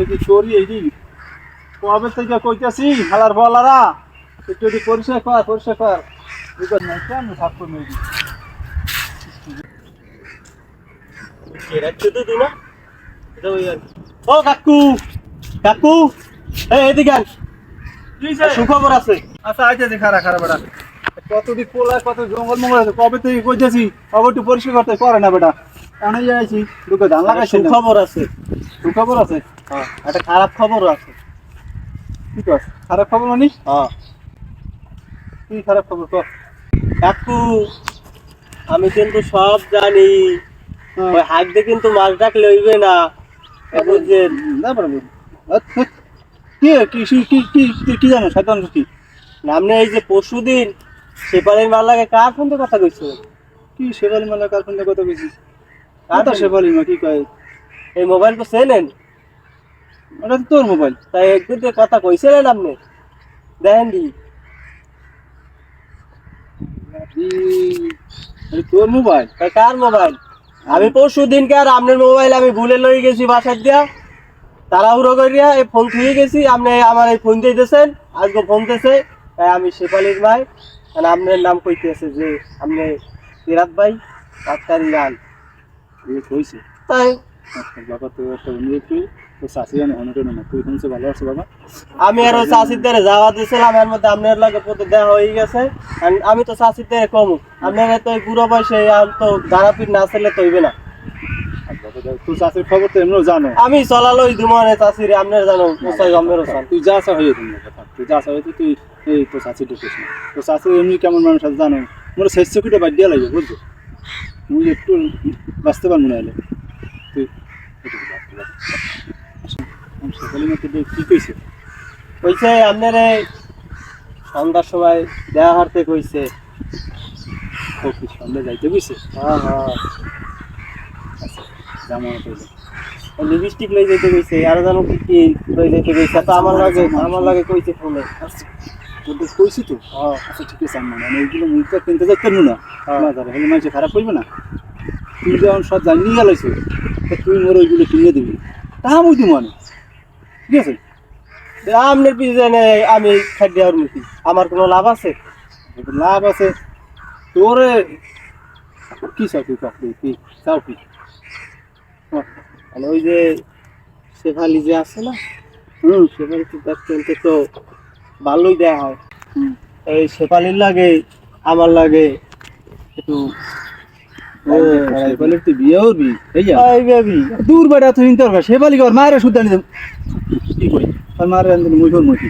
আমি কি করি এই কবে থেকে কইতেছি হালার বলারা একটু পরিষ্কার কর বিকজ না কেন থাকবো মেয়েদি রাখছো তো তুই না এটা ওই আর ও কাকু এই এদিকে আন সুখবর আছে। আচ্ছা আইতেছি খারা বেটা কতটি পোলা কত জঙ্গল মঙ্গল আছে কবে থেকে কইতেছি কবে একটু পরিষ্কার করতে করে না বেটা এখানেই আইছি দুটো ধান লাগাইছি সুখবর আছে। সুখবর আছে হ্যাঁ একটা খারাপ খবরও আছে। ঠিক আছে খারাপ খবর মানে হ্যাঁ কি খারাপ খবর কর কাকু আমি কিন্তু সব জানি ওই হাত দিয়ে কিন্তু মাছ ডাকলে হইবে না বুঝছেন না পারবো কি জানো শয়তান কি আপনি এই যে পরশুদিন সেপালের মাল লাগে কার ফোন দিয়ে কথা কইছো? কি শেফালি মালা কার ফোনে কথা কইছি কাটা শেফালি মা কি কয় এই মোবাইল তো চেনেন? ওটা তো তোর মোবাইল তাই একদিন দিয়ে কথা কইছিলেন আপনি দেখেন দি তোর মোবাইল তাই কার মোবাইল? আমি পরশুদিন কে আর আপনার মোবাইল আমি ভুলে লই গেছি বাসার দিয়া তাড়াহুড়ো করিয়া এই ফোন থুয়ে গেছি। আপনি আমার এই ফোন দিয়ে দিয়েছেন আজকে ফোন দিয়েছে তাই আমি শেফালির ভাই মানে আপনার নাম কইতেছে যে আপনি সিরাত ভাই ডাক্তারি গান কইছে তাই বাবা তো একটা অনুরোধ করি তো শাশি আমি অনটন না তুই শুনছে ভালো আছে বাবা আমি আর ওই চাষির দ্বারে যাওয়া দিয়েছিলাম এর মধ্যে আপনার লাগে প্রতি দেওয়া হয়ে গেছে। আমি তো চাষির দ্বারে কম আপনার তো ওই বুড়ো বয়সে তো দাঁড়াপিট না আসলে তো হইবে না। তুই চাষির খবর তো এমনিও জানো আমি চলালোই দুমানে চাষিরে আপনার জানো ওসাই আমেরও চান তুই যা আসা হয়ে তুমি কথা তুই যা আসা হয়েছে তুই এই তো চাষি ঢুকিস না তো চাষি এমনি কেমন মানুষ আছে জানো মোর শেষ চকিটা বাদ দিয়া লাগবে বুঝছো মুই একটু বাঁচতে পারবো না এলে তুই সকালে মতো কি কইছে কইছে আপনার সন্ধ্যার সময় দেয়া হারতে কইছে। অফিস সন্ধ্যা যাইতে কইছে হ্যাঁ হ্যাঁ জামা কইছে লিপস্টিক লই যেতে কইছে আর জানো কি কি লই যেতে কইছে তো আমার লাগে কইছে ফোনে তোদের কইছি তো আচ্ছা ঠিক আছে আমি মানে এইগুলো মুখটা কিনতে যাইতে পারবো না দাদা হলে মানুষ খারাপ করবে না তুই যখন সব জানিয়ে গেলাইছো তো তুই মোর ওইগুলো কিনে দিবি তা আমি দিব মানে ঠিক আছে আপনার পিছনে আমি খাদ্য আর মুখি আমার কোনো লাভ আছে? লাভ আছে তোরে কি চাও তুই কাকু কি চাও কি মানে ওই যে শেফালি যে আছে না শেফালি তো দেখতে তো ভালোই দেয়া হয়। এই শেফালির লাগে আমার লাগে একটু তুই বিয়ে করবি এই যা বেবি দূর বেটা তুই চিন্তা করবা সেবালি কর মায়ের শুদ্ধ আনি দেব কি করি আর মায়ের আনি দেবো মুই মুখি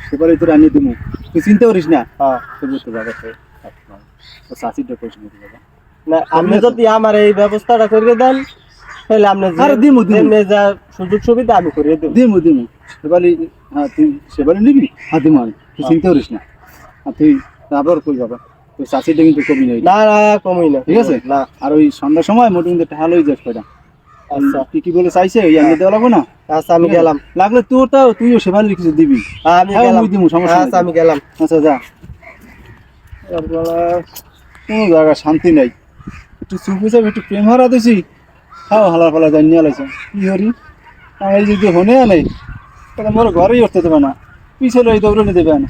সেবালি তোর আনি দেবো তুই চিন্তা করিস না তোর বুঝতে যাবে শাশিটা করিস না বাবা না আপনি যদি আমার এই ব্যবস্থাটা করে দেন তাহলে আপনি যা সুযোগ সুবিধা আমি করে দেবো দিমু সেবালি হ্যাঁ তুই সেবালি নিবি হ্যাঁ দিমু আমি তুই চিন্তা করিস না আর তুই আবার কই বাবা তুই শাশিটা কিন্তু কমি নাই না কমই না ঠিক আছে না আর ওই সন্ধ্যার সময় মোটামুটি একটা ভালোই যাস কয়টা আচ্ছা কি বলে চাইছে ওই আনিয়ে দেওয়া লাগবো না আচ্ছা আমি গেলাম লাগলে তোরটাও তুইও সেবালি কিছু দিবি আমি গেলাম দিমু সমস্যা আচ্ছা আমি গেলাম আচ্ছা যা কোনো জায়গা শান্তি নাই একটু চুপে যাবে একটু প্রেম হারা দিছি খাও হালার ফালা যাই নিয়ে আলাইছে কি হরি আমার যদি হনে আনে তাহলে মোর ঘরেই উঠতে দেবে না পিছলে ওই দৌড়ে দেবে না